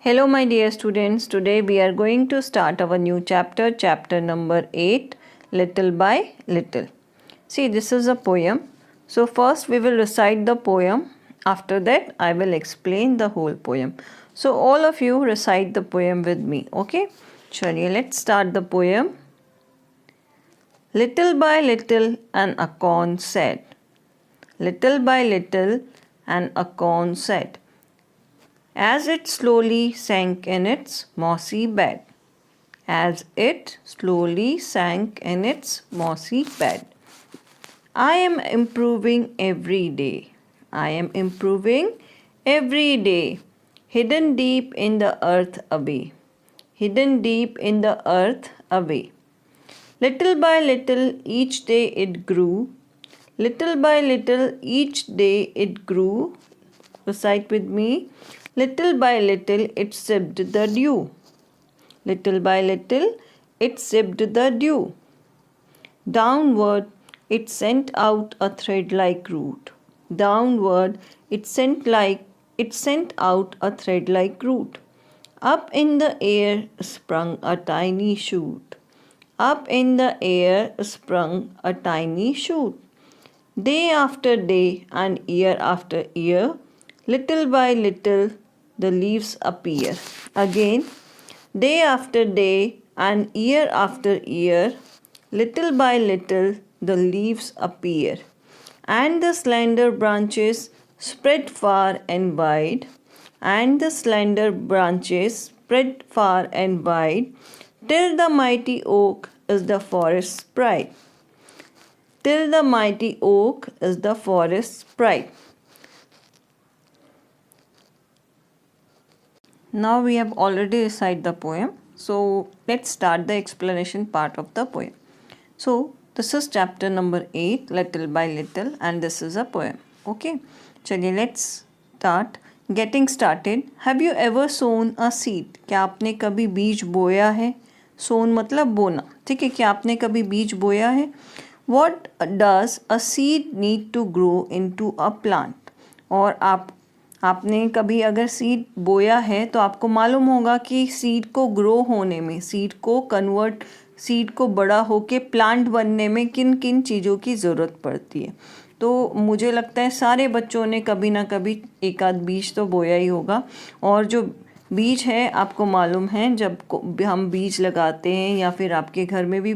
Hello my dear students, today we are going to start our new chapter, chapter number 8, Little by Little. See, this is a poem. So first we will recite the poem. After that I will explain the whole poem. So all of you recite the poem with me, okay? Chaliye, let's start the poem. Little by little an acorn said. Little by little an acorn said, as it slowly sank in its mossy bed. As it slowly sank in its mossy bed. I am improving every day. I am improving every day. Hidden deep in the earth away. Hidden deep in the earth away. Little by little each day it grew. Little by little each day it grew. Recite with me. Little by little it sipped the dew. Little by little it sipped the dew. Downward it sent out a thread-like root. Downward it sent out a thread-like root. Up in the air sprung a tiny shoot. Up in the air sprung a tiny shoot. Day after day and year after year, little by little the leaves appear. Again, day after day and year after year, little by little the leaves appear, and the slender branches spread far and wide, and the slender branches spread far and wide, till the mighty oak is the forest's pride. Till the mighty oak is the forest's pride. Now we have already recited the poem. So let's start the explanation part of the poem. So this is chapter number 8, Little by Little, and this is a poem. Okay. चलिए let's start. Getting started. Have you ever sown a seed? क्या आपने कभी बीज बोया है? सोन मतलब बोना. ठीक है, क्या आपने कभी बीज बोया है? What does a seed need to grow into a plant? और आपने कभी अगर सीड बोया है तो आपको मालूम होगा कि सीड को ग्रो होने में, सीड को बड़ा होके प्लांट बनने में किन किन चीज़ों की ज़रूरत पड़ती है. तो मुझे लगता है सारे बच्चों ने कभी ना कभी एक आध बीज तो बोया ही होगा. और जो बीज है आपको मालूम है, जब हम बीज लगाते हैं या फिर आपके घर में भी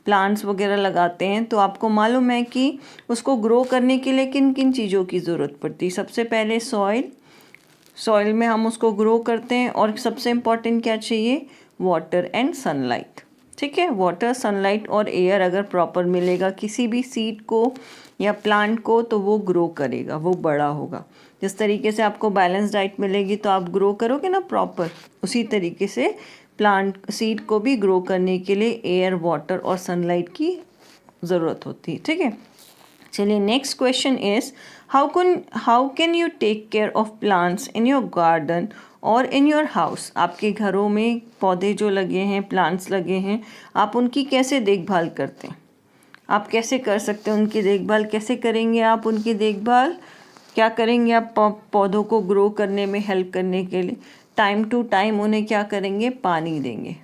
प्लांट्स वगैरह लगाते हैं तो आपको मालूम है कि उसको ग्रो करने के लिए किन किन चीज़ों की ज़रूरत पड़ती है. सबसे पहले सॉइल में हम उसको ग्रो करते हैं, और सबसे इम्पॉर्टेंट क्या चाहिए? Water and sunlight. ठीक है, वाटर, सनलाइट और एयर अगर प्रॉपर मिलेगा किसी भी सीड को या प्लांट को तो वो ग्रो करेगा, वो बड़ा होगा. जिस तरीके से आपको बैलेंस डाइट मिलेगी तो आप ग्रो करोगे ना प्रॉपर, उसी तरीके से प्लांट सीड को भी ग्रो करने के लिए एयर, वाटर और सनलाइट की ज़रूरत होती है. ठीक है, चलिए next question is how can you take care of plants in your garden और इन योर हाउस? आपके घरों में पौधे जो लगे हैं, प्लांट्स लगे हैं, आप उनकी कैसे देखभाल करते हैं? आप कैसे कर सकते हैं उनकी देखभाल? कैसे करेंगे आप उनकी देखभाल? क्या करेंगे आप पौधों को ग्रो करने में हेल्प करने के लिए? टाइम टू टाइम उन्हें क्या करेंगे? पानी देंगे.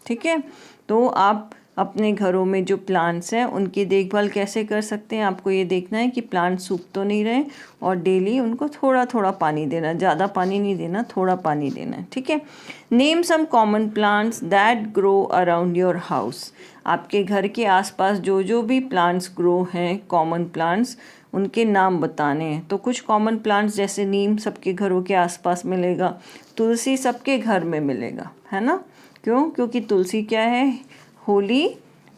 ठीक है, तो आप अपने घरों में जो प्लांट्स हैं उनकी देखभाल कैसे कर सकते हैं? आपको ये देखना है कि प्लांट सूख तो नहीं रहे, और डेली उनको थोड़ा थोड़ा पानी देना, ज़्यादा पानी नहीं देना, थोड़ा पानी देना है. ठीक है, name some common plants that grow around your house. आपके घर के आसपास जो जो भी प्लांट्स ग्रो हैं, कॉमन प्लांट्स, उनके नाम बताने हैं. तो कुछ कॉमन प्लांट्स जैसे नीम सबके घरों के आसपास मिलेगा, तुलसी सबके घर में मिलेगा, है ना? क्यों? क्योंकि तुलसी क्या है? होली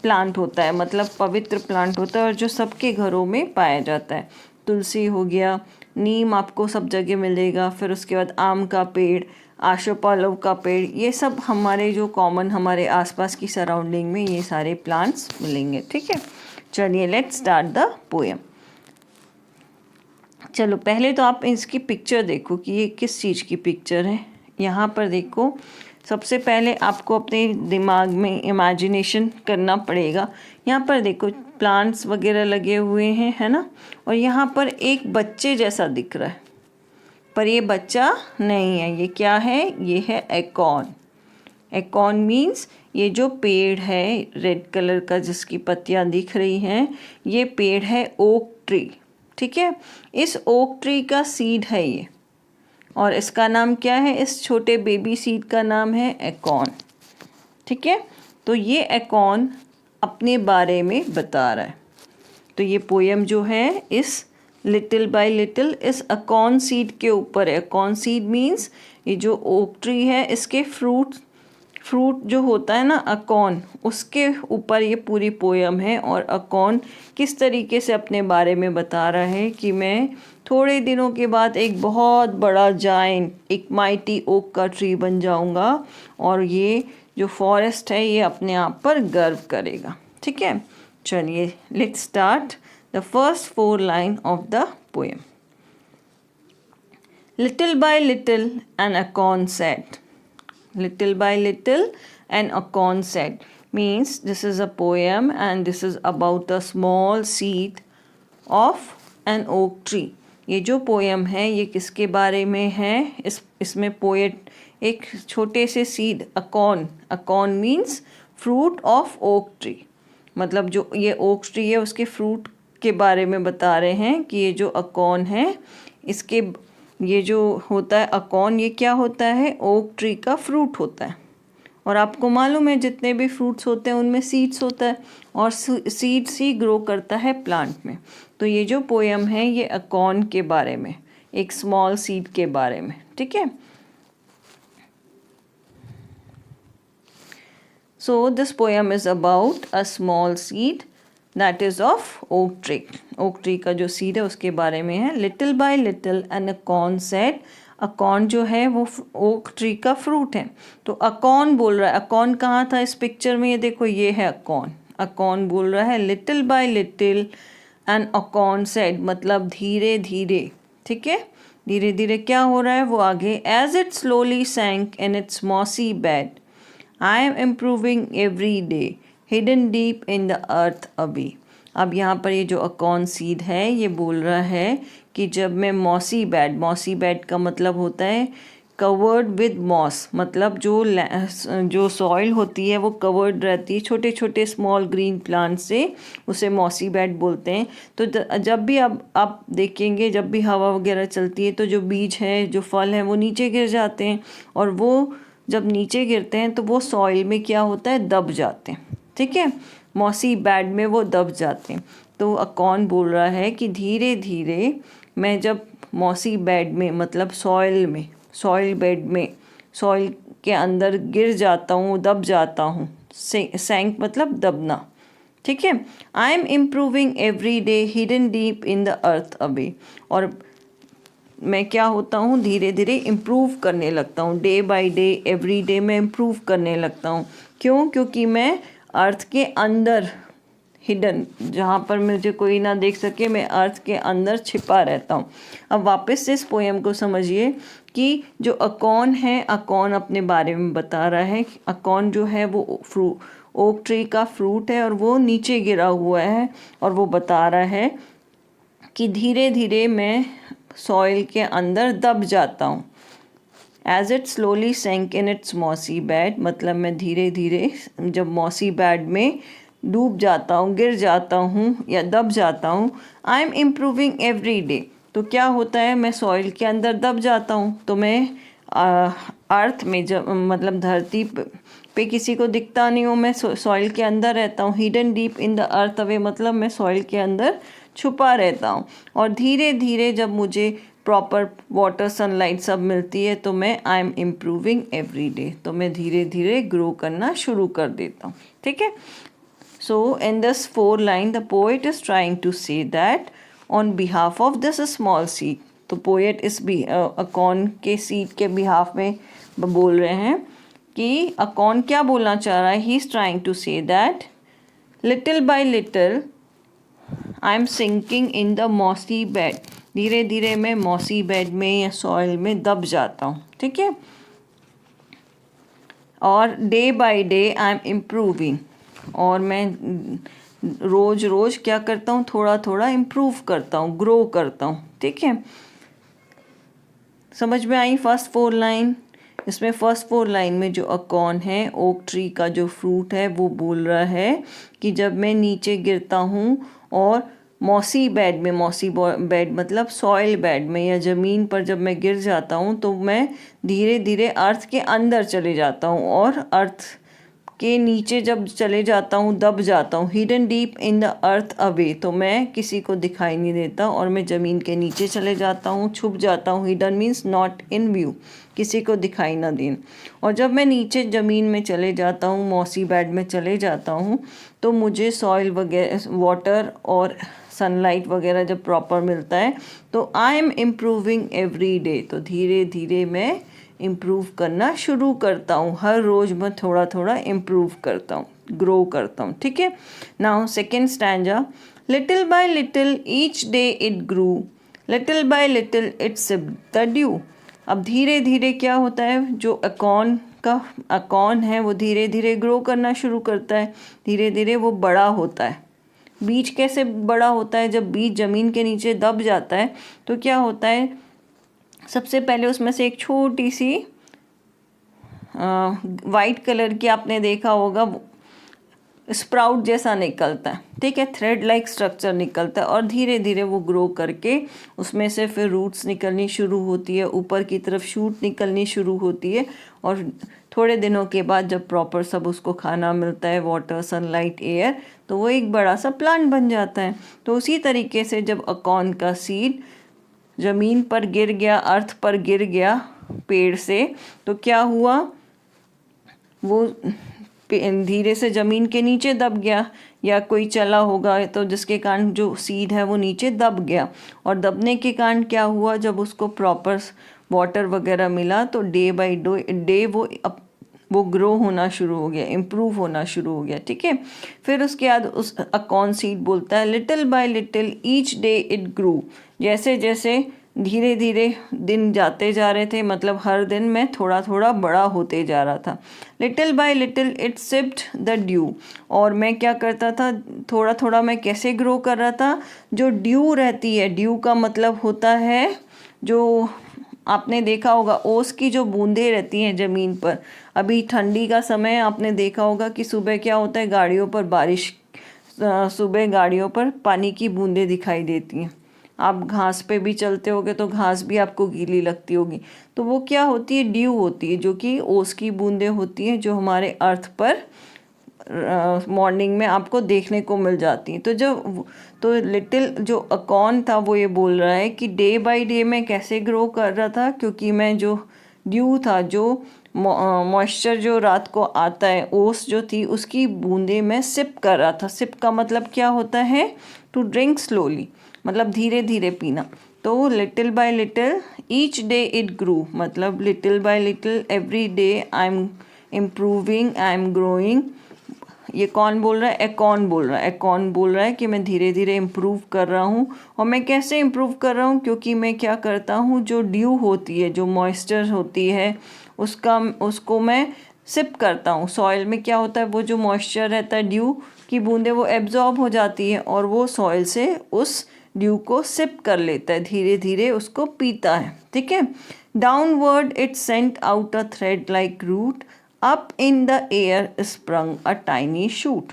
प्लांट होता है, मतलब पवित्र प्लांट होता है, और जो सबके घरों में पाया जाता है. तुलसी हो गया, नीम आपको सब जगह मिलेगा, फिर उसके बाद आम का पेड़, आशोपालव का पेड़, ये सब हमारे जो कॉमन हमारे आसपास की सराउंडिंग में ये सारे प्लांट्स मिलेंगे. ठीक है, चलिए लेट्स स्टार्ट द पोएम. चलो पहले तो आप इसकी पिक्चर देखो कि ये किस चीज़ की पिक्चर है. यहाँ पर देखो, सबसे पहले आपको अपने दिमाग में इमेजिनेशन करना पड़ेगा. यहाँ पर देखो प्लांट्स वगैरह लगे हुए हैं, है ना? और यहाँ पर एक बच्चे जैसा दिख रहा है. पर ये बच्चा नहीं है। ये क्या है? ये है एकॉर्न। एकॉर्न मीन्स ये जो पेड़ है रेड कलर का जिसकी पत्तियां दिख रही हैं, ये पेड़ है ओक ट्री। ठीक है, इस ओक ट्री का सीड है ये, और इसका नाम क्या है? इस छोटे बेबी सीड का नाम है एकॉर्न। ठीक है, तो ये एकॉर्न अपने बारे में बता रहा है। तो ये पोयम जो है इस लिटिल बाय लिटिल इस एकॉर्न सीड के ऊपर है। एकॉर्न सीड मीन्स ये जो ओक ट्री है इसके फ्रूट जो होता है ना एकॉर्न, उसके ऊपर ये पूरी पोयम है। और एकॉर्न किस तरीके से अपने बारे में बता रहा है कि मैं थोड़े दिनों के बाद एक बहुत बड़ा जायंट, एक माइटी ओक का ट्री बन जाऊंगा, और ये जो फॉरेस्ट है ये अपने आप पर गर्व करेगा। ठीक है, चलिए let's start the first 4 line of the poem. Little by little an acorn said. Little by little an acorn said means this is a poem and this is about a small seed of an oak tree. ये जो poem है ये किसके बारे में है? इसमें poet एक छोटे से seed अकॉर्न means fruit of oak tree, मतलब जो ये ओक ट्री है उसके फ्रूट के बारे में बता रहे हैं कि ये जो अकॉर्न है इसके, ये जो होता है अकॉर्न, ये क्या होता है? ओक ट्री का फ्रूट होता है। और आपको मालूम है जितने भी फ्रूट्स होते हैं उनमें सीड्स होता है, और सीड्स ही ग्रो करता है प्लांट में। तो ये जो पोयम है ये अकॉर्न के बारे में, एक स्मॉल सीड के बारे में। ठीक है, so this poem is about a small seed that is of oak tree. Oak tree का जो सीड है उसके बारे में है। Little by little an acorn said. Acorn जो है वो ओक ट्री का फ्रूट है। तो अकॉर्न बोल रहा है, अकॉर्न कहाँ था इस पिक्चर में? ये देखो, ये है अकॉर्न। अकॉर्न बोल रहा है little by little an acorn said, मतलब धीरे धीरे। ठीक है, धीरे धीरे क्या हो रहा है वो आगे, as it slowly sank in its mossy bed I am improving every day hidden deep in the earth अभी। अब यहाँ पर ये जो अकॉर्न सीड है ये बोल रहा है कि जब मैं मॉसी बेड का मतलब होता है कवर्ड विद मॉस, मतलब जो सॉइल होती है वो कवर्ड रहती है छोटे छोटे स्मॉल ग्रीन प्लांट से, उसे मॉसी बेड बोलते हैं। तो जब भी आप देखेंगे, जब भी हवा वगैरह चलती है तो जो बीज है, जो फल हैं वो नीचे गिर जाते हैं, और वो जब नीचे गिरते हैं तो वो सॉइल में क्या होता है? दब जाते हैं। ठीक है, मॉसी बेड में वो दब जाते हैं। तो अकॉर्न बोल रहा है कि धीरे धीरे मैं जब मॉसी बेड में, मतलब सॉइल बेड में, सॉइल के अंदर गिर जाता हूँ, दब जाता हूँ। सैंक मतलब दबना। ठीक है, आई am improving every day hidden deep in the earth away. और मैं क्या होता हूँ? धीरे धीरे इम्प्रूव करने लगता हूँ। Day by day, every day मैं इम्प्रूव करने लगता हूँ। क्यों? क्योंकि मैं अर्थ के अंदर, हिडन, जहाँ पर मुझे कोई ना देख सके, मैं अर्थ के अंदर छिपा रहता हूँ। अब वापस से इस पोएम को समझिए कि जो अकॉर्न है, अकॉर्न अपने बारे में बता रहा है। अकॉर्न जो है वो ओक ट्री का फ्रूट है, और वो नीचे गिरा हुआ है, और वो बता रहा है कि धीरे धीरे मैं सॉइल के अंदर दब जाता हूँ। As it slowly sank in its mossy bed, मतलब मैं धीरे धीरे जब मॉसी बेड में डूब जाता हूँ, गिर जाता हूँ या दब जाता हूँ। आई एम इम्प्रूविंग एवरी डे, तो क्या होता है? मैं सॉइल के अंदर दब जाता हूँ, तो मैं अर्थ में, जब मतलब धरती पे किसी को दिखता नहीं हूँ, मैं सॉइल के अंदर रहता हूँ। Hidden deep in the earth away, मतलब मैं सॉइल के अंदर छुपा रहता हूँ। और धीरे धीरे जब मुझे प्रॉपर वाटर, सनलाइट सब मिलती है तो मैं आई एम इम्प्रूविंग एवरी डे, तो मैं धीरे धीरे ग्रो करना शुरू कर देता हूँ। ठीक है, so in this 4 line the poet is trying to say that on behalf of this small seed. तो पोएट इस अकॉर्न के सीड के बिहाफ में बोल रहे हैं कि अकॉर्न क्या बोलना चाह रहा है? He is trying to say that little by little I am sinking in the mossy bed, धीरे धीरे मैं मॉसी बेड में या सॉइल में दब जाता हूँ। ठीक है, और day by day I am improving, और मैं रोज रोज क्या करता हूँ? थोड़ा थोड़ा इम्प्रूव करता हूँ, ग्रो करता हूँ। ठीक है, समझ में आई फर्स्ट 4 लाइन? इसमें फर्स्ट 4 लाइन में जो अकॉन है, ओक ट्री का जो फ्रूट है, वो बोल रहा है कि जब मैं नीचे गिरता हूँ और मॉसी बेड मतलब सॉइल बेड में या ज़मीन पर जब मैं गिर जाता हूँ तो मैं धीरे धीरे अर्थ के अंदर चले जाता हूँ और अर्थ के नीचे जब चले जाता हूँ दब जाता हूँ, hidden deep in the earth away, तो मैं किसी को दिखाई नहीं देता और मैं ज़मीन के नीचे चले जाता हूँ, छुप जाता हूँ। Hidden means not in view, किसी को दिखाई ना देना। और जब मैं नीचे ज़मीन में चले जाता हूँ, मॉसी बेड में चले जाता हूँ, तो मुझे सॉइल वगैरह, वाटर और सनलाइट वगैरह जब प्रॉपर मिलता है तो आई एम इम्प्रूविंग एवरी डे, तो धीरे धीरे मैं इम्प्रूव करना शुरू करता हूँ। हर रोज़ मैं थोड़ा थोड़ा इम्प्रूव करता हूँ, ग्रो करता हूँ। ठीक है। Now second stanza, little by little each day it Guru, little by little it sipped the due. अब धीरे धीरे क्या होता है, जो अकॉन है वो धीरे धीरे ग्रो करना शुरू करता है, धीरे धीरे वो बड़ा होता है। बीज कैसे बड़ा होता है? जब बीज ज़मीन के नीचे दब जाता है तो क्या होता है, सबसे पहले उसमें से एक छोटी सी वाइट कलर की, आपने देखा होगा, स्प्राउट जैसा निकलता है। ठीक है, थ्रेड लाइक स्ट्रक्चर निकलता है और धीरे धीरे वो ग्रो करके उसमें से फिर रूट्स निकलनी शुरू होती है, ऊपर की तरफ शूट निकलनी शुरू होती है और थोड़े दिनों के बाद जब प्रॉपर सब उसको खाना मिलता है, वाटर, सनलाइट, एयर, तो वो एक बड़ा सा प्लांट बन जाता है। तो उसी तरीके से जब अकॉन का सीड ज़मीन पर गिर गया, अर्थ पर गिर गया पेड़ से, तो क्या हुआ, वो धीरे से ज़मीन के नीचे दब गया, या कोई चला होगा तो जिसके कारण जो सीड है वो नीचे दब गया, और दबने के कारण क्या हुआ, जब उसको प्रॉपर वाटर वगैरह मिला तो डे बाय डे वो ग्रो होना शुरू हो गया, इम्प्रूव होना शुरू हो गया। ठीक है। फिर उसके बाद उस अकॉन सीड बोलता है, little by little each day it ग्रू, जैसे जैसे धीरे धीरे दिन जाते जा रहे थे, मतलब हर दिन मैं थोड़ा थोड़ा बड़ा होते जा रहा था। Little by little it sipped the due, और मैं क्या करता था, थोड़ा थोड़ा मैं कैसे ग्रो कर रहा था, जो ड्यू रहती है, ड्यू का मतलब होता है, जो आपने देखा होगा ओस की जो बूंदें रहती हैं ज़मीन पर, अभी ठंडी का समय आपने देखा होगा कि सुबह क्या होता है, गाड़ियों पर बारिश, सुबह गाड़ियों पर पानी की बूंदें दिखाई देती हैं। आप घास पे भी चलते होगे तो घास भी आपको गीली लगती होगी, तो वो क्या होती है, ड्यू होती है, जो कि ओस की बूंदें होती हैं, जो हमारे अर्थ पर मॉर्निंग में आपको देखने को मिल जाती हैं। तो लिटिल जो अकॉन था वो ये बोल रहा है कि डे बाय डे मैं कैसे ग्रो कर रहा था, क्योंकि मैं जो ड्यू था, जो मॉइस्चर जो रात को आता है, ओस जो थी उसकी बूंदें मैं सिप कर रहा था। सिप का मतलब क्या होता है, टू ड्रिंक स्लोली, मतलब धीरे धीरे पीना। तो little by little each day it grew, मतलब little by little every day I am improving, I am growing. ये कौन बोल रहा है, एकॉन बोल रहा है। एकॉन बोल रहा है कि मैं धीरे धीरे इम्प्रूव कर रहा हूँ। और मैं कैसे इम्प्रूव कर रहा हूँ, क्योंकि मैं क्या करता हूँ, जो ड्यू होती है, जो मॉइस्चर होती है, उसको मैं सिप करता हूँ। सॉइल में क्या होता है, वो जो मॉइस्चर रहता है, ड्यू की बूंदें, वो एब्जॉर्ब हो जाती है और वो सॉइल से उस ड्यू को सिप कर लेता है, धीरे धीरे उसको पीता है। ठीक है। Downward it sent out a thread like root, up in the air sprung a tiny shoot.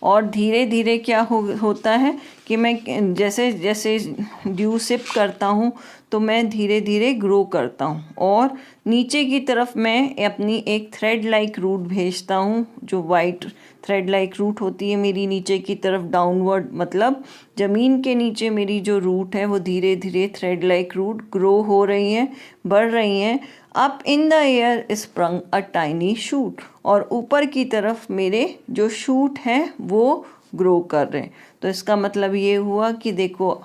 और धीरे धीरे क्या होता है कि मैं जैसे जैसे ड्यू सिप करता हूँ तो मैं धीरे धीरे ग्रो करता हूँ, और नीचे की तरफ मैं अपनी एक थ्रेड लाइक रूट भेजता हूँ, जो वाइट थ्रेड लाइक रूट होती है मेरी नीचे की तरफ। डाउनवर्ड मतलब ज़मीन के नीचे मेरी जो रूट है वो धीरे धीरे थ्रेड लाइक रूट ग्रो हो रही है, बढ़ रही हैं। Up in the air sprung a tiny shoot, और ऊपर की तरफ मेरे जो शूट हैं वो ग्रो कर रहे हैं। तो इसका मतलब ये हुआ कि देखो,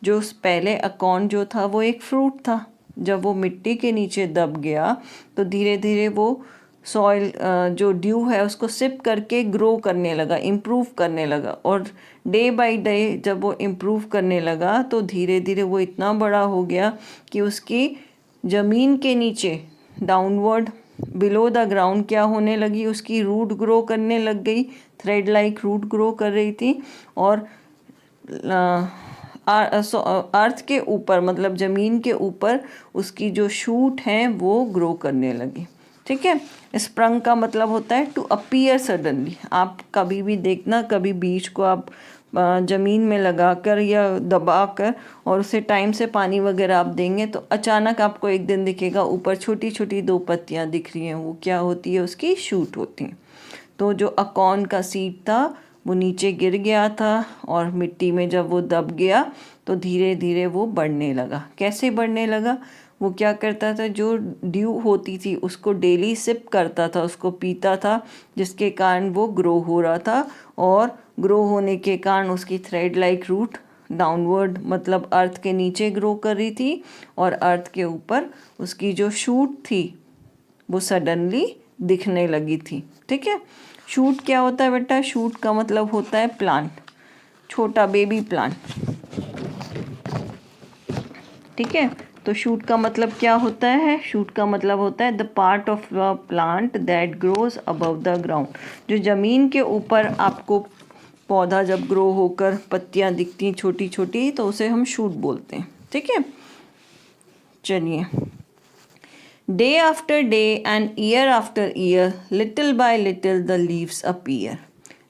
जो पहले अकॉन जो था वो एक फ्रूट था, जब वो मिट्टी के नीचे दब गया तो धीरे धीरे वो सॉइल जो ड्यू है उसको सिप करके ग्रो करने लगा, इम्प्रूव करने लगा। और डे बाय डे जब वो इम्प्रूव करने लगा तो धीरे धीरे वो इतना बड़ा हो गया कि उसकी ज़मीन के नीचे, डाउनवर्ड बिलो द ग्राउंड, क्या होने लगी, उसकी रूट ग्रो करने लग गई, थ्रेड लाइक रूट ग्रो कर रही थी। और अर्थ के ऊपर मतलब ज़मीन के ऊपर उसकी जो शूट हैं वो ग्रो करने लगी। ठीक है, स्प्रंग का मतलब होता है टू अपीयर सडनली। आप कभी भी देखना, कभी बीज को आप ज़मीन में लगाकर या दबाकर और उसे टाइम से पानी वगैरह आप देंगे तो अचानक आपको एक दिन दिखेगा ऊपर छोटी छोटी 2 पत्तियां दिख रही हैं। वो क्या होती है? उसकी शूट होती हैं। तो जो अकॉर्न का सीड था वो नीचे गिर गया था और मिट्टी में जब वो दब गया तो धीरे धीरे वो बढ़ने लगा। कैसे बढ़ने लगा? वो क्या करता था, जो ड्यू होती थी उसको डेली सिप करता था, उसको पीता था, जिसके कारण वो ग्रो हो रहा था। और ग्रो होने के कारण उसकी थ्रेड लाइक रूट डाउनवर्ड मतलब अर्थ के नीचे ग्रो कर रही थी और अर्थ के ऊपर उसकी जो शूट थी वो सडनली दिखने लगी थी। ठीक है, शूट क्या होता है बेटा? शूट का मतलब होता है प्लांट, छोटा बेबी प्लांट। ठीक है, तो शूट का मतलब क्या होता है? शूट का मतलब होता है the part of a plant that grows above the ground. जो ज़मीन के ऊपर आपको पौधा जब ग्रो होकर पत्तियां दिखती हैं छोटी छोटी तो उसे हम शूट बोलते हैं। ठीक है, चलिए। Day after day and year after year little by little the leaves appear.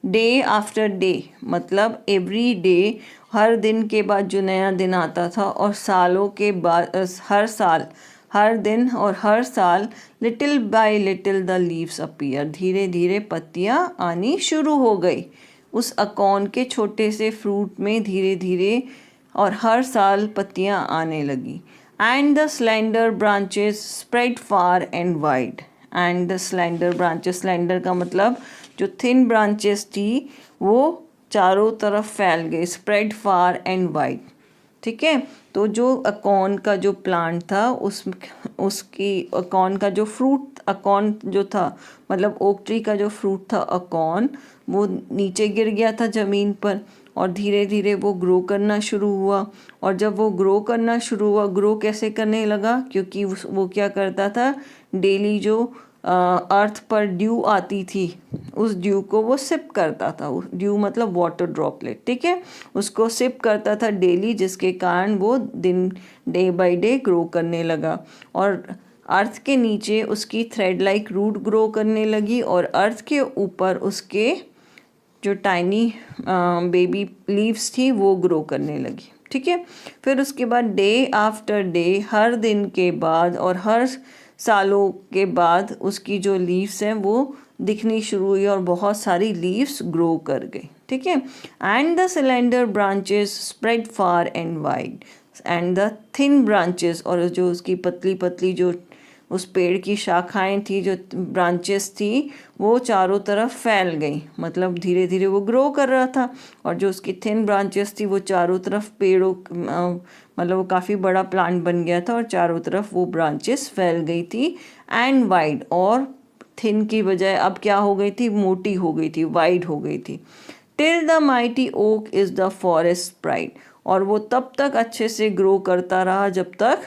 Day after day मतलब एवरी डे, हर दिन के बाद जो नया दिन आता था, और सालों के बाद हर साल, हर दिन और हर साल little by little the leaves appear, धीरे धीरे पत्तियां आनी शुरू हो गई उस अकॉर्न के छोटे से फ्रूट में। धीरे धीरे और हर साल पत्तियां आने लगी। And the slender branches spread far and wide. And the slender branches, slender का मतलब जो थिन ब्रांचेस थी वो चारों तरफ फैल गई, स्प्रेड फार एंड वाइड। ठीक है, तो जो अकॉर्न का जो प्लांट था उसकी अकॉर्न का जो फ्रूट, अकॉर्न जो था मतलब ओक ट्री का जो फ्रूट था अकॉर्न, वो नीचे गिर गया था ज़मीन पर और धीरे धीरे वो ग्रो करना शुरू हुआ। और जब वो ग्रो करना शुरू हुआ, ग्रो कैसे करने लगा? क्योंकि वो क्या करता था, डेली जो अर्थ पर ड्यू आती थी उस ड्यू को वो सिप करता था। ड्यू मतलब वाटर ड्रॉपलेट। ठीक है, उसको सिप करता था डेली, जिसके कारण वो दिन डे बाय डे ग्रो करने लगा। और अर्थ के नीचे उसकी थ्रेड लाइक रूट ग्रो करने लगी और अर्थ के ऊपर उसके जो टाइनी बेबी लीव्स थी वो ग्रो करने लगी। ठीक है, फिर उसके बाद डे आफ्टर डे, हर दिन के बाद और हर सालों के बाद उसकी जो लीव्स हैं वो दिखनी शुरू हुई और बहुत सारी लीव्स ग्रो कर गई। ठीक है, and the cylinder branches spread far and wide. And the thin branches, और जो उसकी पतली पतली जो उस पेड़ की शाखाएं थी, जो ब्रांचेस थी, वो चारों तरफ फैल गई। मतलब धीरे धीरे वो ग्रो कर रहा था और जो उसकी थिन ब्रांचेस थी वो चारों तरफ पेड़ों मतलब वो काफ़ी बड़ा प्लांट बन गया था और चारों तरफ वो ब्रांचेस फैल गई थी। एंड वाइड, और थिन की बजाय अब क्या हो गई थी? मोटी हो गई थी, वाइड हो गई थी। Till the mighty oak is the forest pride. और वो तब तक अच्छे से ग्रो करता रहा जब तक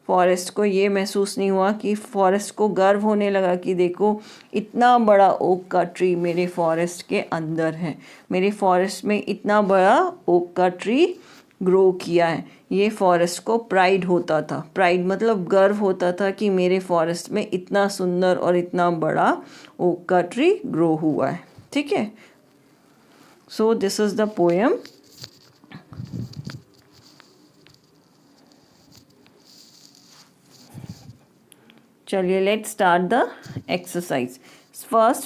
फॉरेस्ट को ये महसूस नहीं हुआ, कि फॉरेस्ट को गर्व होने लगा कि देखो इतना बड़ा ओक का ट्री मेरे फॉरेस्ट के अंदर है, मेरे फॉरेस्ट में इतना बड़ा ओक का ट्री ग्रो किया है। ये फॉरेस्ट को प्राइड होता था। प्राइड मतलब गर्व होता था कि मेरे फॉरेस्ट में इतना सुंदर और इतना बड़ा ओक का ट्री ग्रो हुआ है। ठीक है, so this is the poem. चलिए, let's start the exercise. First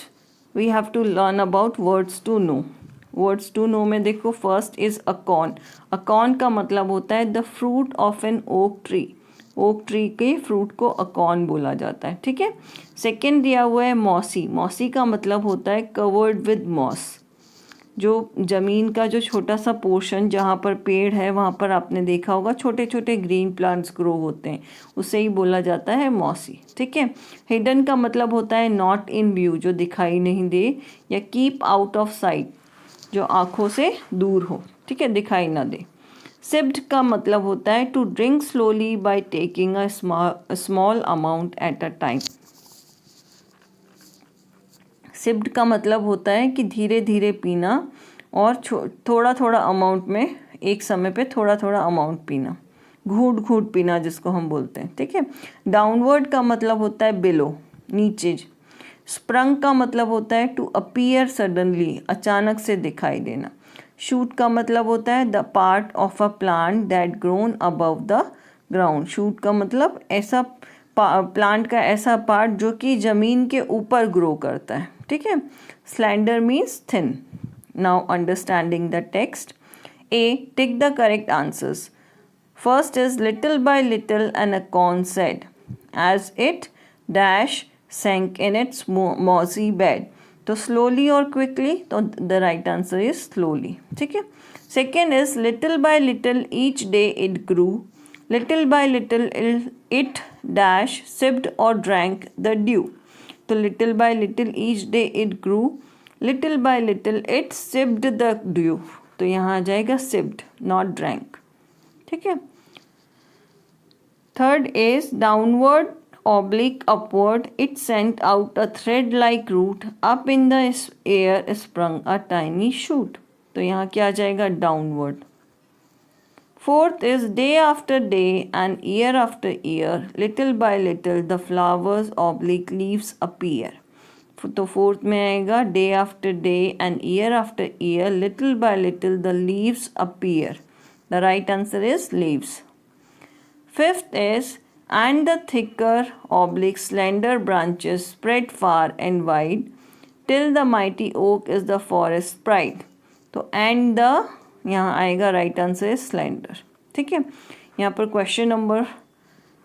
we have to learn about words to know. Words to know में देखो, फर्स्ट इज अकॉर्न। अकॉर्न का मतलब होता है the fruit of an oak tree. Oak tree के fruit को acorn बोला जाता है। ठीक है, सेकेंड दिया हुआ है मॉसी। मॉसी का मतलब होता है कवर्ड विद मॉस। जो ज़मीन का जो छोटा सा पोर्शन जहाँ पर पेड़ है वहाँ पर आपने देखा होगा छोटे छोटे ग्रीन प्लांट्स ग्रो होते हैं, उसे ही बोला जाता है मॉसी। ठीक है, हिडन का मतलब होता है नॉट इन व्यू, जो दिखाई नहीं दे, या कीप आउट ऑफ साइट, जो आँखों से दूर हो। ठीक है, दिखाई ना दे। सिप्ड का मतलब होता है to drink slowly by taking a small amount at a time. Sipped का मतलब होता है कि धीरे धीरे पीना और थोड़ा थोड़ा अमाउंट में एक समय पे थोड़ा थोड़ा अमाउंट पीना, घूट घूट पीना जिसको हम बोलते हैं, ठीक है। डाउनवर्ड का मतलब होता है बिलो, नीचे। स्प्रंग का मतलब होता है टू अपीयर सडनली, अचानक से दिखाई देना। शूट का मतलब होता है the part of a plant that grown above the ground. Shoot का मतलब ऐसा प्लांट का ऐसा पार्ट जो कि ज़मीन के ऊपर ग्रो करता है, ठीक है। Slander means thin. Now understanding the text. A, tick the correct answers. First is little by little an acorn said, as it dash sank in its mossy bed. तो slowly और quickly, तो the right answer is slowly, ठीक है। Second is little by little each day it grew. Little by little it dash sipped or drank the dew. तो little by little each day it grew. Little by little it sipped the dew. तो यहाँ आ जाएगा sipped, not drank, ठीक है। Third is downward oblique upward it sent out a thread like root, up in the air sprung a tiny shoot. तो यहाँ क्या आ जाएगा downward. Fourth is day after day and year after year little by little the flowers oblique leaves appear. तो fourth में आएगा day after day and year after year little by little the leaves appear. The right answer is leaves. Fifth is and the thicker oblique slender branches spread far and wide till the mighty oak is the forest pride. तो and the यहाँ आएगा right answer is slender, ठीक है। यहाँ पर question number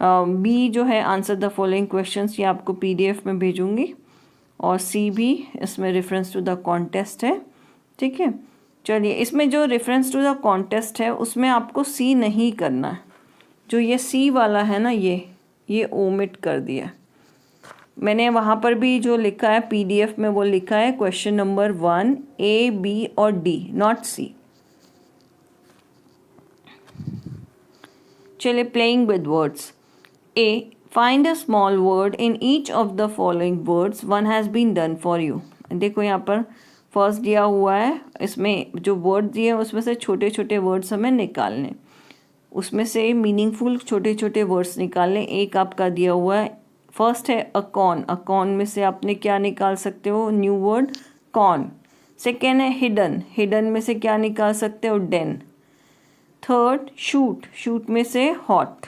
B जो है answer the following questions, ये आपको पीडीएफ में भेजूंगी, और सी भी इसमें रेफरेंस टू द कॉन्टेस्ट है, ठीक है। चलिए, इसमें जो रेफरेंस टू द कॉन्टेस्ट है उसमें आपको सी नहीं करना है। जो ये सी वाला है ना, ये ओमिट कर दिया मैंने। वहाँ पर भी जो लिखा है पीडीएफ में वो लिखा है क्वेश्चन नंबर 1 ए बी और डी, नॉट सी। चलिए, playing with words. A, find a small word in each of the following words, one has been done for you. देखो यहाँ पर फर्स्ट दिया हुआ है, इसमें जो वर्ड दिए हैं उसमें से छोटे छोटे वर्ड्स हमें निकालने, उसमें से मीनिंगफुल छोटे छोटे वर्ड्स निकालने। एक आपका दिया हुआ है, फर्स्ट है अकॉन, अकॉन में से आपने क्या निकाल सकते हो, न्यू वर्ड कॉन। सेकेंड है हिडन, हिडन में से क्या निकाल सकते हो, डेन। थर्ड शूट, शूट में से हॉट,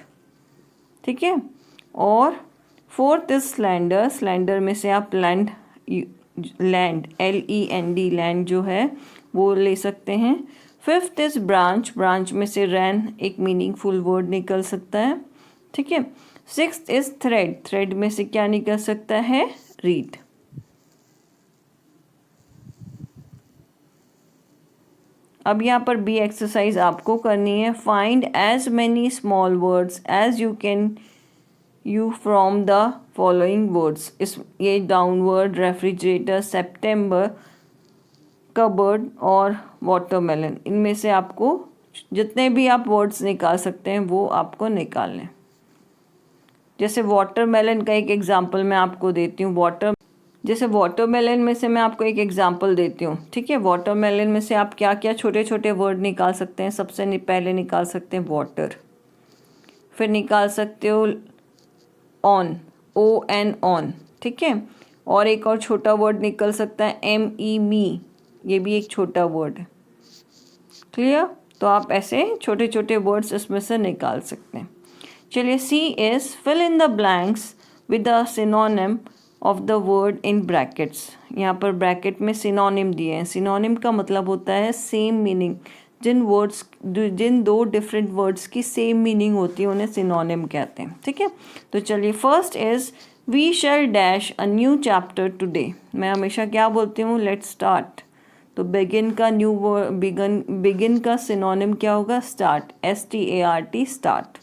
ठीक है। और फोर्थ इज स्लैंडर, स्लैंडर में से आप लैंड, लैंड LEND, लैंड जो है वो ले सकते हैं। फिफ्थ इज ब्रांच, ब्रांच में से रैन एक मीनिंगफुल वर्ड निकल सकता है, ठीक है। सिक्स्थ इज थ्रेड, थ्रेड में से क्या निकल सकता है, रीड। अब यहाँ पर बी एक्सरसाइज आपको करनी है। Find as many small words as you can you from the following words. इस ये डाउनवर्ड, रेफ्रिजरेटर, सेप्टेम्बर, कबर्ड और वाटरमेलन, इनमें से आपको जितने भी आप वर्ड्स निकाल सकते हैं वो आपको निकालने। जैसे वाटरमेलन का एक एग्जांपल मैं आपको देती हूँ। जैसे वाटरमेलन में से मैं आपको एक एग्जांपल देती हूँ, ठीक है। वाटरमेलन में से आप क्या क्या छोटे छोटे वर्ड निकाल सकते हैं। सबसे पहले निकाल सकते हैं वाटर, फिर निकाल सकते हो ऑन, ON ऑन, ठीक है। और एक और छोटा वर्ड निकल सकता है ME मी, ये भी एक छोटा वर्ड है, क्लियर। तो आप ऐसे छोटे छोटे वर्ड्स इसमें से निकाल सकते हैं। चलिए, C is fill in the blanks with the synonym of the word in brackets. यहाँ पर ब्रैकेट में सिनोनिम दिए हैं। सिनोनिम का मतलब होता है सेम मीनिंग, जिन दो डिफरेंट वर्ड्स की सेम मीनिंग होती है उन्हें सिनोनिम कहते हैं, ठीक है। तो चलिए, first is we shall dash a new chapter today. मैं हमेशा क्या बोलती हूँ, लेट्स स्टार्ट। तो बिगिन का न्यू वर्ड, बिगिन का सिनोनिम क्या होगा, स्टार्ट, START, स्टार्ट,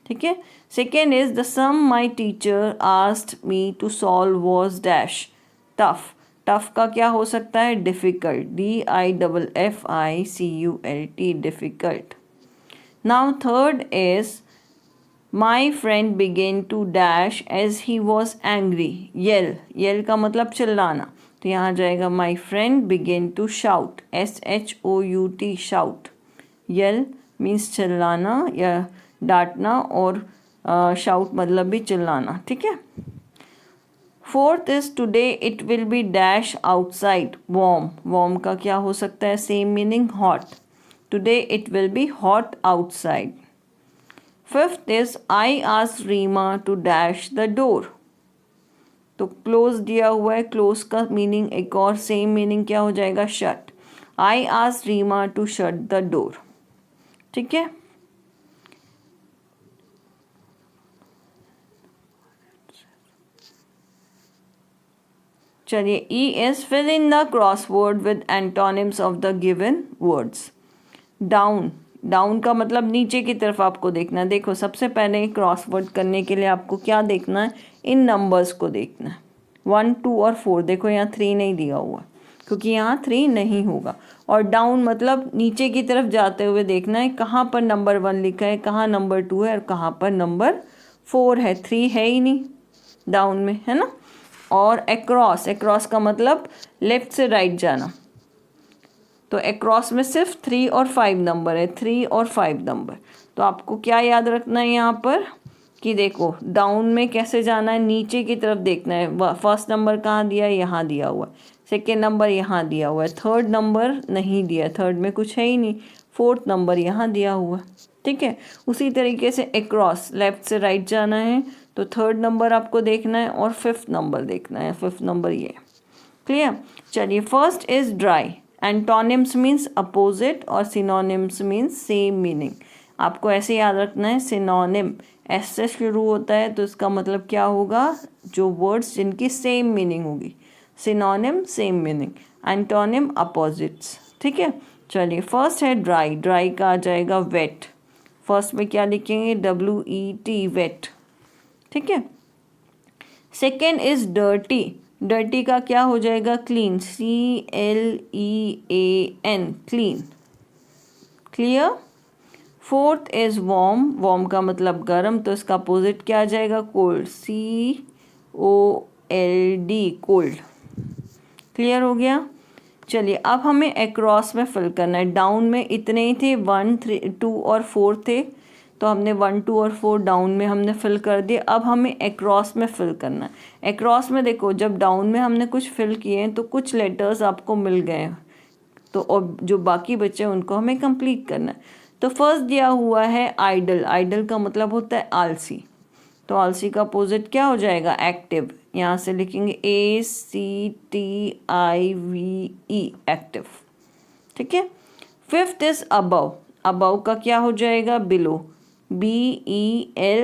ठीक है। Second is the sum my teacher asked me to solve was dash tough. Tough का क्या हो सकता है, difficult, DIFFICULT, difficult. Now third is my friend began to dash as he was angry, L, L का मतलब चिल्लाना। तो यहाँ जाएगा my friend began to shout, SHOUT, shout, yell means चिल्लाना या डांटना, और शाउट मतलब भी चिल्लाना, ठीक है। Fourth is today it will be dash outside warm. Warm का क्या हो सकता है, same meaning hot. Today it will be hot outside. Fifth is I asked Reema to dash the door. तो क्लोज दिया हुआ है, क्लोज का मीनिंग एक और सेम मीनिंग क्या हो जाएगा, shut. I asked Reema to shut the door, ठीक है। चलिए, E is fill in the crossword with antonyms of the given words. Down, down का मतलब नीचे की तरफ आपको देखना है। देखो, सबसे पहले क्रॉसवर्ड करने के लिए आपको क्या देखना है, इन नंबर्स को देखना है, 1, 2 और 4। देखो यहाँ 3 नहीं दिया हुआ क्योंकि यहाँ 3 नहीं होगा। और डाउन मतलब नीचे की तरफ जाते हुए देखना है कहाँ पर नंबर 1 लिखा है, कहाँ नंबर 2 है और कहाँ पर नंबर 4 है। 3 है ही नहीं डाउन में, है ना। और अक्रॉस, अक्रॉस का मतलब लेफ्ट से राइट जाना। तो अक्रॉस में सिर्फ 3 और 5 नंबर है, 3 और 5 नंबर। तो आपको क्या याद रखना है यहाँ पर कि देखो डाउन में कैसे जाना है, नीचे की तरफ देखना है। फर्स्ट नंबर कहाँ दिया है, यहाँ दिया हुआ है। सेकेंड नंबर यहाँ दिया हुआ है। थर्ड नंबर नहीं दिया, थर्ड में कुछ है ही नहीं। फोर्थ नंबर यहाँ दिया हुआ है, ठीक है। उसी तरीके से अक्रॉस लेफ्ट से राइट जाना है, तो थर्ड नंबर आपको देखना है और फिफ्थ नंबर देखना है। फिफ्थ नंबर ये, क्लियर। चलिए, first is dry. Antonyms means opposite और सिनोनिम्स मीन्स सेम मीनिंग। आपको ऐसे याद रखना है, सिनोनिम एस से शुरू होता है तो इसका मतलब क्या होगा, जो वर्ड्स जिनकी सेम मीनिंग होगी। Synonym same meaning, antonym opposites, ठीक है। चलिए, फर्स्ट है ड्राई। ड्राई का आ जाएगा वेट। फर्स्ट में क्या लिखेंगे, WET, वेट, ठीक है। Second is dirty. डर्टी का क्या हो जाएगा, clean, CLEAN, clean, clear. Fourth is warm. Warm का मतलब गर्म, तो इसका अपोजिट क्या आ जाएगा, कोल्ड, COLD, कोल्ड, क्लियर हो गया। चलिए, अब हमें अक्रॉस में फिल करना है। डाउन में इतने ही थे, 1, 3, 2 और 4 थे, तो हमने 1, 2 और 4 डाउन में हमने फिल कर दिए। अब हमें अक्रॉस में फिल करना है। अक्रॉस में देखो, जब डाउन में हमने कुछ फिल किए हैं तो कुछ लेटर्स आपको मिल गए हैं, तो और जो बाकी बचे हैं उनको हमें कंप्लीट करना है। तो फर्स्ट दिया हुआ है आइडल। आइडल का मतलब होता है आलसी, तो आलसी का अपोजिट क्या हो जाएगा, एक्टिव। यहाँ से लिखेंगे ACTIVE, एक्टिव, ठीक है। Fifth is above. अबव का क्या हो जाएगा, बिलो, BELOW,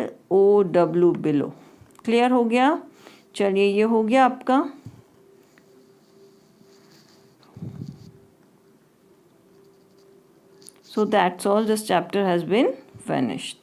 बिलो, क्लियर हो गया। चलिए, ये हो गया आपका। So that's all, this chapter has been finished.